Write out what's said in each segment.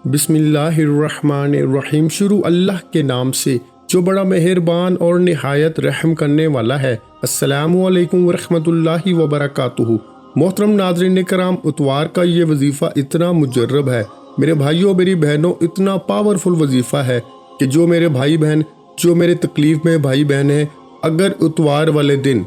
بسم اللہ الرحمن الرحیم۔ شروع اللہ کے نام سے جو بڑا مہربان اور نہایت رحم کرنے والا ہے۔ السلام علیکم ورحمۃ اللہ وبرکاتہ۔ محترم ناظرین کرام، اتوار کا یہ وظیفہ اتنا مجرب ہے میرے بھائیوں میری بہنوں، اتنا پاورفل وظیفہ ہے کہ جو میرے بھائی بہن، جو میرے تکلیف میں بھائی بہن ہیں، اگر اتوار والے دن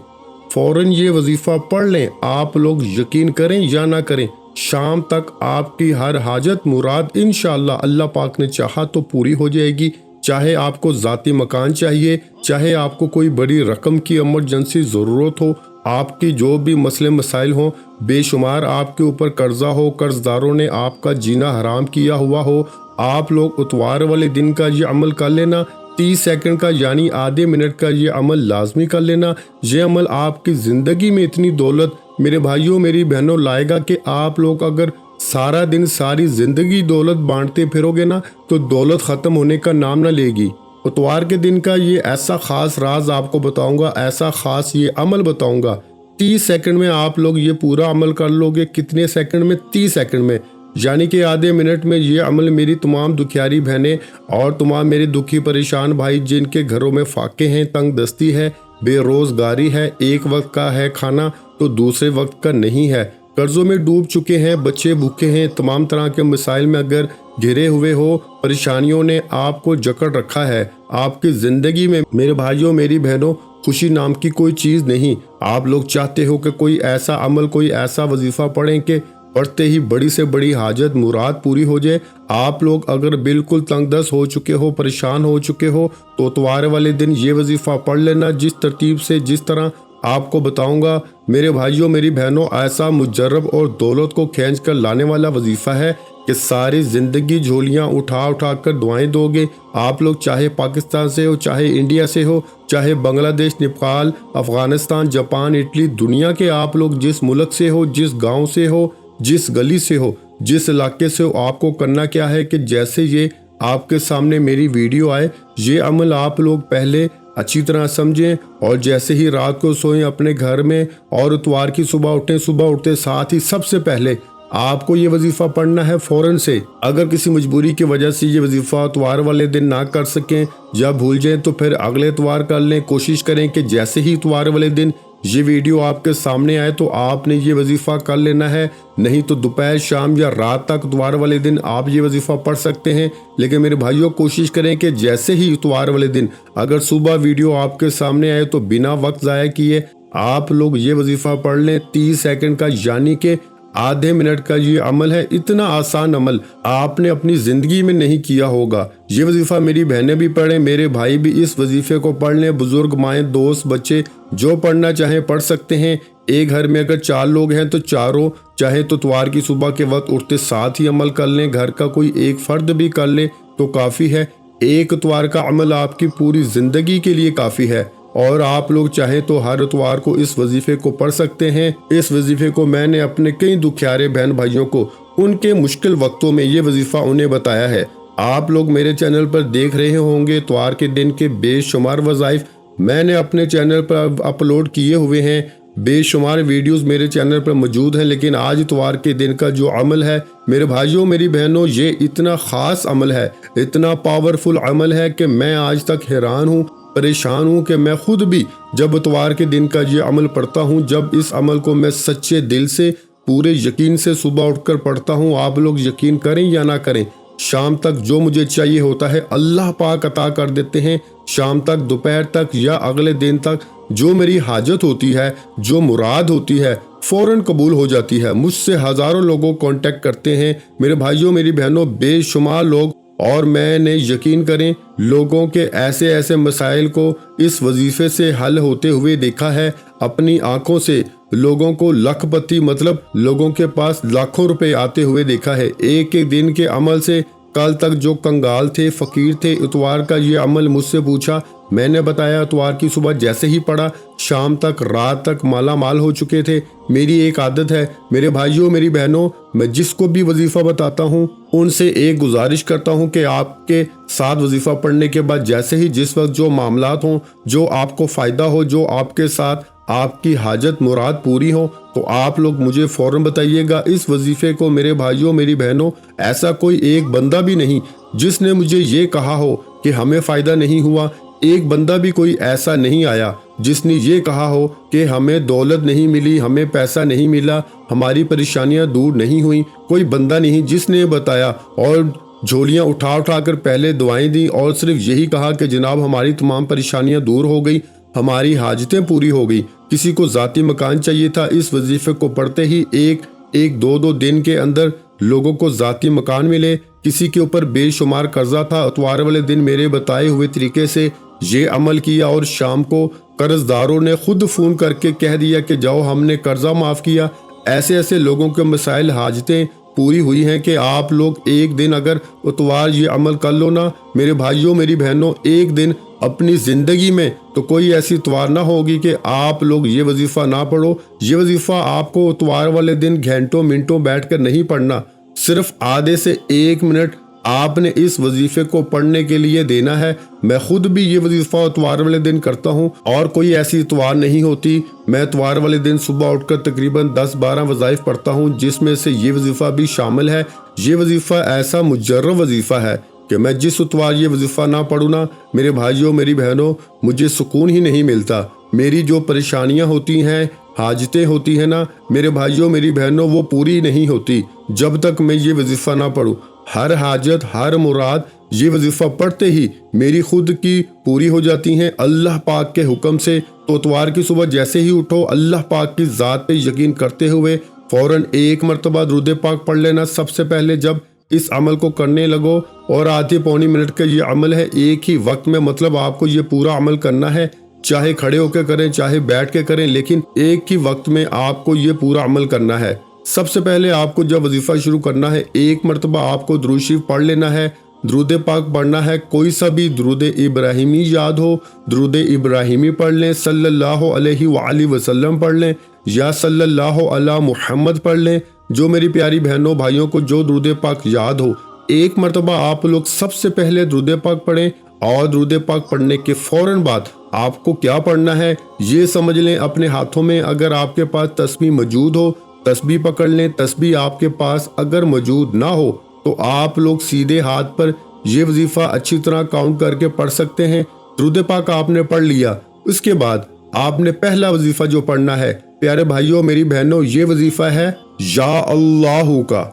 فوراً یہ وظیفہ پڑھ لیں، آپ لوگ یقین کریں یا نہ کریں، شام تک آپ کی ہر حاجت مراد انشاءاللہ اللہ پاک نے چاہا تو پوری ہو جائے گی۔ چاہے آپ کو ذاتی مکان چاہیے، چاہے آپ کو کوئی بڑی رقم کی ایمرجنسی ضرورت ہو، آپ کی جو بھی مسئلے مسائل ہوں، بے شمار آپ کے اوپر قرضہ ہو، قرض داروں نے آپ کا جینا حرام کیا ہوا ہو، آپ لوگ اتوار والے دن کا یہ عمل کر لینا، 30 سیکنڈ کا یعنی آدھے منٹ کا یہ عمل لازمی کر لینا۔ یہ عمل آپ کی زندگی میں اتنی دولت میرے بھائیوں میری بہنوں لائے گا کہ آپ لوگ اگر سارا دن ساری زندگی دولت بانٹتے پھرو گے نا تو دولت ختم ہونے کا نام نہ لے گی۔ اتوار کے دن کا یہ ایسا خاص راز آپ کو بتاؤں گا، ایسا خاص یہ عمل بتاؤں گا، 30 سیکنڈ میں آپ لوگ یہ پورا عمل کر لو گے۔ کتنے سیکنڈ میں؟ 30 سیکنڈ میں، یعنی کہ آدھے منٹ میں یہ عمل میری تمام دکھیاری بہنیں اور تمام میرے دکھی پریشان بھائی جن کے گھروں میں فاقے ہیں، تنگ دستی ہے، بے روزگاری ہے، ایک وقت کا ہے کھانا تو دوسرے وقت کا نہیں ہے، قرضوں میں ڈوب چکے ہیں، بچے بھوکے ہیں، تمام طرح کے مسائل میں اگر گھرے ہوئے ہو، پریشانیوں نے آپ کو جکڑ رکھا ہے، آپ کی زندگی میں میرے بھائیوں میری بہنوں خوشی نام کی کوئی چیز نہیں، آپ لوگ چاہتے ہو کہ کوئی ایسا عمل، کوئی ایسا وظیفہ پڑھیں کہ پڑھتے ہی بڑی سے بڑی حاجت مراد پوری ہو جائے۔ آپ لوگ اگر بالکل تنگ دست ہو چکے ہو، پریشان ہو چکے ہو تو اتوار والے دن یہ وظیفہ پڑھ لینا، جس ترتیب سے جس طرح آپ کو بتاؤں گا میرے بھائیوں میری بہنوں، ایسا مجرب اور دولت کو کھینچ کر لانے والا وظیفہ ہے کہ ساری زندگی جھولیاں اٹھا اٹھا کر دعائیں دو گے۔ آپ لوگ چاہے پاکستان سے ہو، چاہے انڈیا سے ہو، چاہے بنگلہ دیش، نیپال، افغانستان، جاپان، اٹلی، دنیا کے آپ لوگ جس ملک سے ہو، جس گاؤں سے ہو، جس گلی سے ہو، جس علاقے سے ہو، آپ کو کرنا کیا ہے کہ جیسے یہ آپ کے سامنے میری ویڈیو آئے، یہ عمل آپ لوگ پہلے اچھی طرح سمجھیں اور جیسے ہی رات کو سوئیں اپنے گھر میں اور اتوار کی صبح اٹھیں، صبح اٹھتے ساتھ ہی سب سے پہلے آپ کو یہ وظیفہ پڑھنا ہے فوراً سے۔ اگر کسی مجبوری کی وجہ سے یہ وظیفہ اتوار والے دن نہ کر سکیں یا بھول جائیں تو پھر اگلے اتوار کر لیں۔ کوشش کریں کہ جیسے ہی اتوار والے دن یہ ویڈیو آپ کے سامنے آئے تو آپ نے یہ وظیفہ کر لینا ہے، نہیں تو دوپہر، شام یا رات تک اتوار والے دن آپ یہ وظیفہ پڑھ سکتے ہیں۔ لیکن میرے بھائیوں کوشش کریں کہ جیسے ہی اتوار والے دن اگر صبح ویڈیو آپ کے سامنے آئے تو بنا وقت ضائع کیے آپ لوگ یہ وظیفہ پڑھ لیں، 30 سیکنڈ کا یعنی کہ آدھے منٹ کا یہ عمل ہے۔ اتنا آسان عمل آپ نے اپنی زندگی میں نہیں کیا ہوگا۔ یہ وظیفہ میری بہنیں بھی پڑھیں، میرے بھائی بھی اس وظیفے کو پڑھ لیں، بزرگ، مائیں، دوست، بچے جو پڑھنا چاہیں پڑھ سکتے ہیں۔ ایک گھر میں اگر 4 لوگ ہیں تو چاروں چاہے تو اتوار کی صبح کے وقت اٹھتے ساتھ ہی عمل کر لیں، گھر کا کوئی ایک فرد بھی کر لے تو کافی ہے۔ ایک اتوار کا عمل آپ کی پوری زندگی کے لیے کافی ہے، اور آپ لوگ چاہیں تو ہر اتوار کو اس وظیفے کو پڑھ سکتے ہیں۔ اس وظیفے کو میں نے اپنے کئی دکھیارے بہن بھائیوں کو ان کے مشکل وقتوں میں یہ وظیفہ انہیں بتایا ہے۔ آپ لوگ میرے چینل پر دیکھ رہے ہوں گے اتوار کے دن کے بے شمار وظائف میں نے اپنے چینل پر اپلوڈ کیے ہوئے ہیں، بے شمار ویڈیوز میرے چینل پر موجود ہیں، لیکن آج اتوار کے دن کا جو عمل ہے میرے بھائیوں میری بہنوں، یہ اتنا خاص عمل ہے، اتنا پاورفل عمل ہے کہ میں آج تک حیران ہوں، پریشان ہوں کہ میں خود بھی جب اتوار کے دن کا یہ عمل پڑھتا ہوں، جب اس عمل کو میں سچے دل سے پورے یقین سے صبح اٹھ کر پڑھتا ہوں، آپ لوگ یقین کریں یا نہ کریں، شام تک جو مجھے چاہیے ہوتا ہے اللہ پاک عطا کر دیتے ہیں۔ شام تک، دوپہر تک یا اگلے دن تک جو میری حاجت ہوتی ہے، جو مراد ہوتی ہے، فوراً قبول ہو جاتی ہے۔ مجھ سے ہزاروں لوگوں کانٹیکٹ کرتے ہیں میرے بھائیوں میری بہنوں، بے شمار لوگ، اور میں نے یقین کریں لوگوں کے ایسے ایسے مسائل کو اس وظیفے سے حل ہوتے ہوئے دیکھا ہے اپنی آنکھوں سے، لوگوں کو لکھ پتی مطلب لوگوں کے پاس لاکھوں روپے آتے ہوئے دیکھا ہے ایک ایک دن کے عمل سے۔ کل تک جو کنگال تھے، فقیر تھے، اتوار کا یہ عمل مجھ سے پوچھا، میں نے بتایا اتوار کی صبح جیسے ہی پڑھا شام تک، رات تک مالا مال ہو چکے تھے۔ میری ایک عادت ہے میرے بھائیوں میری بہنوں، میں جس کو بھی وظیفہ بتاتا ہوں ان سے ایک گزارش کرتا ہوں کہ آپ کے ساتھ وظیفہ پڑھنے کے بعد جیسے ہی جس وقت جو معاملات ہوں، جو آپ کو فائدہ ہو، جو آپ کے ساتھ آپ کی حاجت مراد پوری ہو تو آپ لوگ مجھے فوراً بتائیے گا۔ اس وظیفے کو میرے بھائیوں میری بہنوں ایسا کوئی ایک بندہ بھی نہیں جس نے مجھے یہ کہا ہو کہ ہمیں فائدہ نہیں ہوا، ایک بندہ بھی کوئی ایسا نہیں آیا جس نے یہ کہا ہو کہ ہمیں دولت نہیں ملی، ہمیں پیسہ نہیں ملا، ہماری پریشانیاں دور نہیں ہوئیں۔ کوئی بندہ نہیں جس نے بتایا اور جھولیاں اٹھا اٹھا کر پہلے دعائیں دی اور صرف یہی کہا کہ جناب ہماری تمام پریشانیاں دور ہو گئی، ہماری حاجتیں پوری ہو گئی۔ کسی کو ذاتی مکان چاہیے تھا، اس وظیفے کو پڑھتے ہی ایک دو دن کے اندر لوگوں کو ذاتی مکان ملے۔ کسی کے اوپر بے شمار قرضہ تھا، اتوار والے دن میرے بتائے ہوئے طریقے سے یہ عمل کیا اور شام کو قرض داروں نے خود فون کر کے کہہ دیا کہ جاؤ ہم نے قرضہ معاف کیا۔ ایسے ایسے لوگوں کے مسائل حاجتیں پوری ہوئی ہیں کہ آپ لوگ ایک دن اگر اتوار یہ عمل کر لو نا میرے بھائیوں میری بہنوں، ایک دن اپنی زندگی میں تو کوئی ایسی اتوار نہ ہوگی کہ آپ لوگ یہ وظیفہ نہ پڑھو۔ یہ وظیفہ آپ کو اتوار والے دن گھنٹوں منٹوں بیٹھ کر نہیں پڑھنا، صرف آدھے سے 1 منٹ آپ نے اس وظیفے کو پڑھنے کے لیے دینا ہے۔ میں خود بھی یہ وظیفہ اتوار والے دن کرتا ہوں اور کوئی ایسی اتوار نہیں ہوتی، میں اتوار والے دن صبح اٹھ کر تقریباً 10-12 وظائف پڑھتا ہوں جس میں سے یہ وظیفہ بھی شامل ہے۔ یہ وظیفہ ایسا مجرب وظیفہ ہے کہ میں جس اتوار یہ وظیفہ نہ پڑھوں نا میرے بھائیوں میری بہنوں مجھے سکون ہی نہیں ملتا۔ میری جو پریشانیاں ہوتی ہیں، حاجتیں ہوتی ہیں نا میرے بھائیوں میری بہنوں وہ پوری نہیں ہوتی جب تک میں یہ وظیفہ نہ پڑھوں۔ ہر حاجت ہر مراد یہ وظیفہ پڑھتے ہی میری خود کی پوری ہو جاتی ہیں اللہ پاک کے حکم سے۔ تو اتوار کی صبح جیسے ہی اٹھو اللہ پاک کی ذات پہ یقین کرتے ہوئے فوراً 1 مرتبہ درود پاک پڑھ لینا سب سے پہلے جب اس عمل کو کرنے لگو، اور آدھی پونی منٹ کا یہ عمل ہے، ایک ہی وقت میں مطلب آپ کو یہ پورا عمل کرنا ہے، چاہے کھڑے ہو کے کریں چاہے بیٹھ کے کریں، لیکن ایک ہی وقت میں آپ کو یہ پورا عمل کرنا ہے۔ سب سے پہلے آپ کو جب وظیفہ شروع کرنا ہے 1 مرتبہ آپ کو درود شریف پڑھ لینا ہے، درود پاک پڑھنا ہے، کوئی سا بھی درود ابراہیمی یاد ہو درود ابراہیمی پڑھ لیں، صلی اللہ علیہ وآلہ وسلم پڑھ لیں یا صلی اللہ علی محمد پڑھ لیں، جو میری پیاری بہنوں بھائیوں کو جو درود پاک یاد ہو 1 مرتبہ آپ لوگ سب سے پہلے درود پاک پڑھیں، اور درود پاک پڑھنے کے فوراً بعد آپ کو کیا پڑھنا ہے یہ سمجھ لیں۔ اپنے ہاتھوں میں اگر آپ کے پاس تسبیح موجود ہو تسبیح پکڑ لیں، تسبیح آپ کے پاس اگر موجود نہ ہو تو آپ لوگ سیدھے ہاتھ پر یہ وظیفہ اچھی طرح کاؤنٹ کر کے پڑھ سکتے ہیں۔ درود پاک آپ نے پڑھ لیا، اس کے بعد آپ نے پہلا وظیفہ جو پڑھنا ہے پیارے بھائیوں میری بہنوں یہ وظیفہ ہے یا اللہ کا،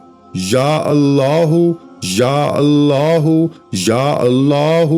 یا اللہ یا اللہ یا اللہ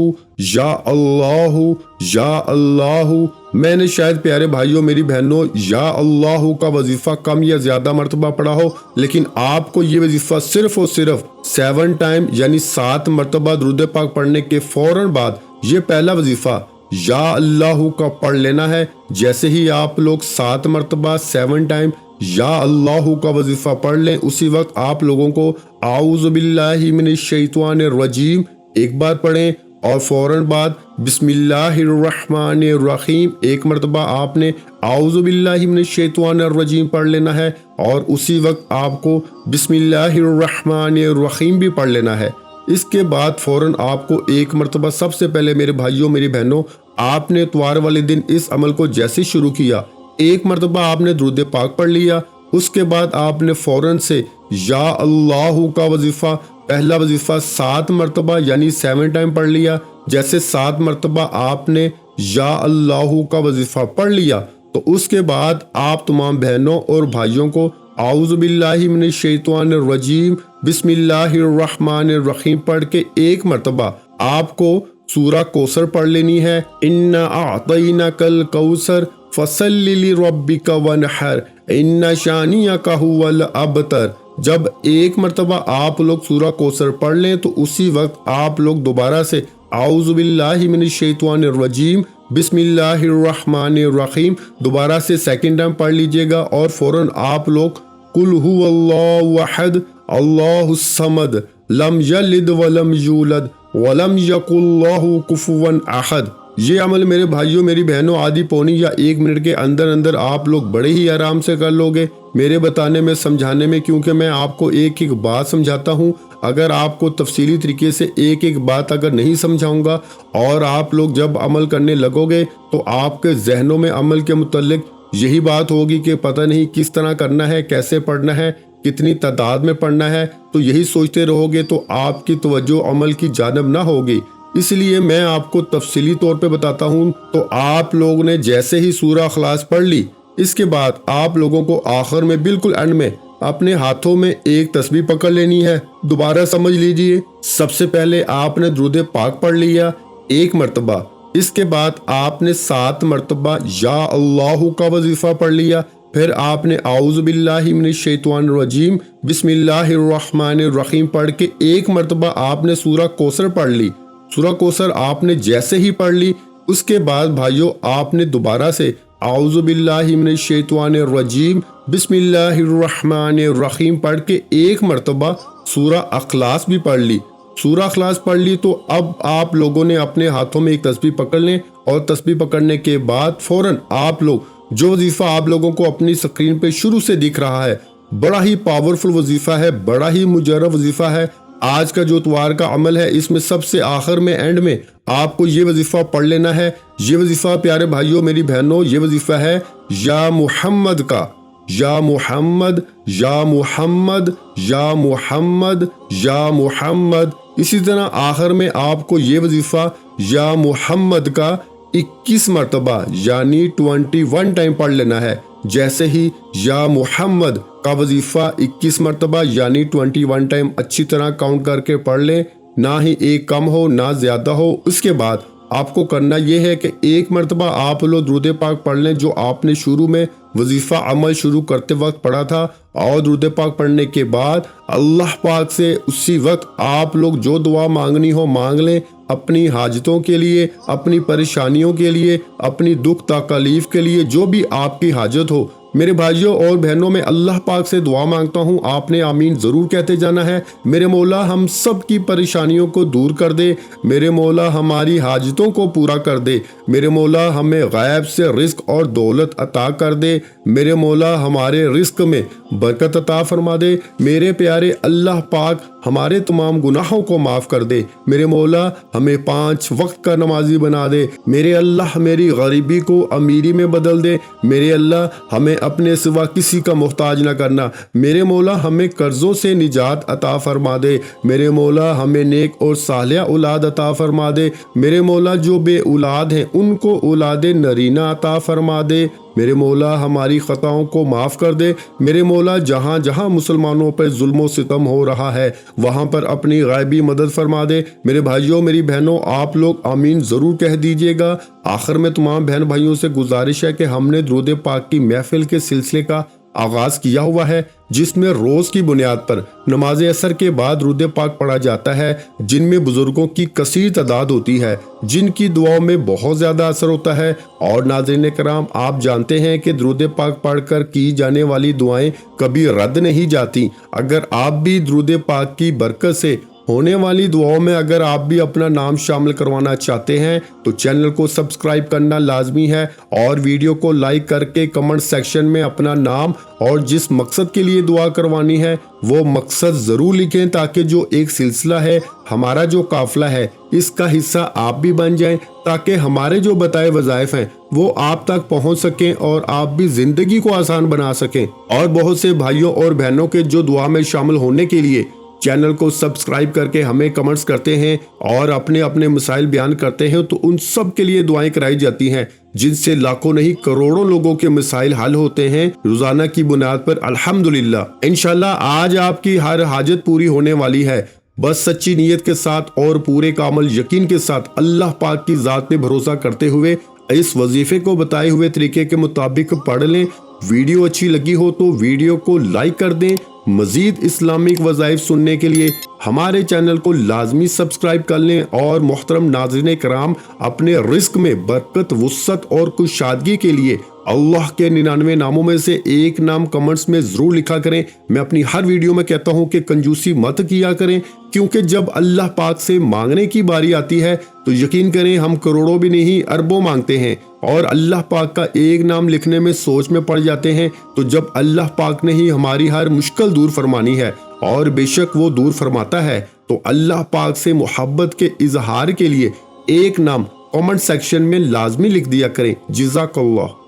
یا اللہ یا اللہ۔ میں نے شاید پیارے بھائیوں میری بہنوں یا اللہ کا وظیفہ کم یا زیادہ مرتبہ پڑھا ہو، لیکن آپ کو یہ وظیفہ صرف اور صرف 7 ٹائم یعنی 7 مرتبہ درود پاک پڑھنے کے فوراً بعد یہ پہلا وظیفہ یا اللہ کا پڑھ لینا ہے۔ جیسے ہی آپ لوگ 7 مرتبہ 7 ٹائم یا اللہ کا وظیفہ پڑھ لیں اسی وقت آپ لوگوں کو اعوذ باللہ من الشیطان الرجیم ایک بار پڑھیں، اور فوراً بعد بسم اللہ الرحمن الرحیم 1 مرتبہ آپ نے اعوذ باللہ من الشیطان الرجیم پڑھ لینا ہے، اور اسی وقت آپ کو بسم اللہ الرحمن الرحیم بھی پڑھ لینا ہے۔ اس کے بعد فوراً آپ کو 1 مرتبہ سب سے پہلے میرے بھائیوں میری بہنوں آپ نے اتوار والے دن اس عمل کو جیسے شروع کیا 1 مرتبہ آپ نے درود پاک پڑھ لیا، اس کے بعد آپ نے فوراً سے یا اللہ کا وظیفہ پہلا وظیفہ 7 مرتبہ یعنی 7 ٹائم پڑھ لیا۔ جیسے 7 مرتبہ آپ نے یا اللہ کا وظیفہ پڑھ لیا تو اس کے بعد آپ تمام بہنوں اور بھائیوں کو اعوذ باللہ من الشیطان الرجیم بسم اللہ الرحمن الرحیم پڑھ کے 1 مرتبہ آپ کو سورہ کوثر پڑھ لینی ہے، انا اعطیناک الکوثر فصلی لربک وانحر ان شانیک ھو الابتر۔ جب 1 مرتبہ آپ لوگ سورہ کوثر پڑھ لیں تو اسی وقت آپ لوگ دوبارہ سے اعوذ باللہ من الشیطان الرجیم بسم اللہ الرحمن الرحیم دوبارہ سے 2nd ٹائم پڑھ لیجئے گا، اور فوراً آپ لوگ قل هو اللہ احد اللہ الصمد لم یلد ولم یولد ولم یکن لہ کفوا احد۔ یہ عمل میرے بھائیوں میری بہنوں آدھی پونی یا 1 منٹ کے اندر اندر آپ لوگ بڑے ہی آرام سے کر لوگے میرے بتانے میں سمجھانے میں، کیونکہ میں آپ کو ایک ایک بات سمجھاتا ہوں۔ اگر آپ کو تفصیلی طریقے سے ایک ایک بات اگر نہیں سمجھاؤں گا اور آپ لوگ جب عمل کرنے لگو گے تو آپ کے ذہنوں میں عمل کے متعلق یہی بات ہوگی کہ پتہ نہیں کس طرح کرنا ہے، کیسے پڑھنا ہے، کتنی تعداد میں پڑھنا ہے، تو یہی سوچتے رہو گے تو آپ کی توجہ عمل کی جانب نہ ہوگی۔ اس لیے میں آپ کو تفصیلی طور پہ بتاتا ہوں۔ تو آپ لوگوں نے جیسے ہی سورہ اخلاص پڑھ لی، اس کے بعد آپ لوگوں کو آخر میں بالکل اینڈ میں اپنے ہاتھوں میں ایک تسبیح پکڑ لینی ہے۔ دوبارہ سمجھ لیجئے، سب سے پہلے آپ نے درود پاک پڑھ لیا 1 مرتبہ، اس کے بعد آپ نے 7 مرتبہ یا اللہ کا وظیفہ پڑھ لیا، پھر آپ نے اعوذ باللہ من الشیطان الرجیم بسم اللہ الرحمن الرحیم پڑھ کے 1 مرتبہ آپ نے سورہ کوثر پڑھ لی۔ سورہ کوثر آپ نے جیسے ہی پڑھ لی، اس کے بعد بھائیو آپ نے دوبارہ سے اعوذ باللہ من الشیطان الرجیم بسم اللہ الرحمن الرحیم پڑھ کے 1 مرتبہ سورہ اخلاص بھی پڑھ لی۔ سورہ اخلاص پڑھ لی تو اب آپ لوگوں نے اپنے ہاتھوں میں ایک تسبیح پکڑ لیں، اور تسبیح پکڑنے کے بعد فوراً آپ لوگ جو وظیفہ آپ لوگوں کو اپنی سکرین پہ شروع سے دکھ رہا ہے، بڑا ہی پاورفل وظیفہ ہے، بڑا ہی مجرب وظیفہ ہے، آج کا جو اتوار کا عمل ہے اس میں سب سے آخر میں اینڈ میں آپ کو یہ وظیفہ پڑھ لینا ہے۔ یہ وظیفہ پیارے بھائیوں میری بہنوں، یہ وظیفہ ہے یا محمد کا، یا محمد یا محمد یا محمد یا محمد۔ اسی طرح آخر میں آپ کو یہ وظیفہ یا محمد کا 21 مرتبہ یعنی 21 ٹائم پڑھ لینا ہے۔ جیسے ہی یا محمد کا وظیفہ 21 مرتبہ یعنی 21 ٹائم اچھی طرح کاؤنٹ کر کے پڑھ لیں، نہ ہی ایک کم ہو نہ زیادہ ہو۔ اس کے بعد آپ کو کرنا یہ ہے کہ 1 مرتبہ آپ لوگ درود پاک پڑھ لیں جو آپ نے شروع میں وظیفہ عمل شروع کرتے وقت پڑھا تھا، اور درود پاک پڑھنے کے بعد اللہ پاک سے اسی وقت آپ لوگ جو دعا مانگنی ہو مانگ لیں، اپنی حاجتوں کے لیے، اپنی پریشانیوں کے لیے، اپنی دکھ تکلیف کے لیے، جو بھی آپ کی حاجت ہو۔ میرے بھائیوں اور بہنوں میں اللہ پاک سے دعا مانگتا ہوں، آپ نے آمین ضرور کہتے جانا ہے۔ میرے مولا ہم سب کی پریشانیوں کو دور کر دے، میرے مولا ہماری حاجتوں کو پورا کر دے، میرے مولا ہمیں غیب سے رزق اور دولت عطا کر دے، میرے مولا ہمارے رزق میں برکت عطا فرما دے، میرے پیارے اللہ پاک ہمارے تمام گناہوں کو معاف کر دے، میرے مولا ہمیں 5 وقت کا نمازی بنا دے، میرے اللہ میری غریبی کو امیری میں بدل دے، میرے اللہ ہمیں اپنے سوا کسی کا محتاج نہ کرنا، میرے مولا ہمیں قرضوں سے نجات عطا فرما دے، میرے مولا ہمیں نیک اور صالح اولاد عطا فرما دے، میرے مولا جو بے اولاد ہیں ان کو اولاد نرینہ عطا فرما دے، میرے مولا ہماری خطاؤں کو معاف کر دے، میرے مولا جہاں جہاں مسلمانوں پر ظلم و ستم ہو رہا ہے وہاں پر اپنی غیبی مدد فرما دے۔ میرے بھائیوں میری بہنوں آپ لوگ آمین ضرور کہہ دیجئے گا۔ آخر میں تمام بہن بھائیوں سے گزارش ہے کہ ہم نے درود پاک کی محفل کے سلسلے کا آغاز کیا ہوا ہے، جس میں روز کی بنیاد پر نماز عصر کے بعد درود پاک پڑھا جاتا ہے، جن میں بزرگوں کی کثیر تعداد ہوتی ہے، جن کی دعاؤں میں بہت زیادہ اثر ہوتا ہے۔ اور ناظرین کرام آپ جانتے ہیں کہ درود پاک پڑھ کر کی جانے والی دعائیں کبھی رد نہیں جاتی۔ اگر آپ بھی درود پاک کی برکت سے ہونے والی دعاؤں میں اگر آپ بھی اپنا نام شامل کروانا چاہتے ہیں تو چینل کو سبسکرائب کرنا لازمی ہے، اور ویڈیو کو لائک کر کے کمنٹ سیکشن میں اپنا نام اور جس مقصد کے لیے دعا کروانی ہے وہ مقصد ضرور لکھیں، تاکہ جو ایک سلسلہ ہے ہمارا جو قافلہ ہے اس کا حصہ آپ بھی بن جائیں، تاکہ ہمارے جو بتائے وظائف ہیں وہ آپ تک پہنچ سکیں اور آپ بھی زندگی کو آسان بنا سکیں۔ اور بہت سے بھائیوں اور بہنوں کے جو دعا میں شامل ہونے کے لیے چینل کو سبسکرائب کر کے ہمیں کمنٹس کرتے ہیں اور اپنے اپنے مسائل بیان کرتے ہیں، تو ان سب کے لیے دعائیں کرائی جاتی ہیں، جن سے لاکھوں نہیں کروڑوں لوگوں کے مسائل حل ہوتے ہیں روزانہ کی بنیاد پر الحمدللہ۔ انشاءاللہ آج آپ کی ہر حاجت پوری ہونے والی ہے، بس سچی نیت کے ساتھ اور پورے کامل یقین کے ساتھ اللہ پاک کی ذات پہ بھروسہ کرتے ہوئے اس وظیفے کو بتائے ہوئے طریقے کے مطابق پڑھ لیں۔ ویڈیو اچھی لگی ہو تو ویڈیو کو لائک کر دیں۔ مزید اسلامک وظائف سننے کے لیے ہمارے چینل کو لازمی سبسکرائب کر لیں، اور محترم ناظرین کرام اپنے رزق میں برکت، وسعت اور کشادگی کے لیے اللہ کے 99 ناموں میں سے ایک نام کمنٹس میں ضرور لکھا کریں۔ میں اپنی ہر ویڈیو میں کہتا ہوں کہ کنجوسی مت کیا کریں، کیونکہ جب اللہ پاک سے مانگنے کی باری آتی ہے تو یقین کریں ہم کروڑوں بھی نہیں اربوں مانگتے ہیں، اور اللہ پاک کا ایک نام لکھنے میں سوچ میں پڑ جاتے ہیں، تو جب اللہ پاک نے ہی ہماری ہر مشکل دور فرمانی ہے، اور بے شک وہ دور فرماتا ہے، تو اللہ پاک سے محبت کے اظہار کے لیے ایک نام کمنٹ سیکشن میں لازمی لکھ دیا کریں۔ جزاک اللہ۔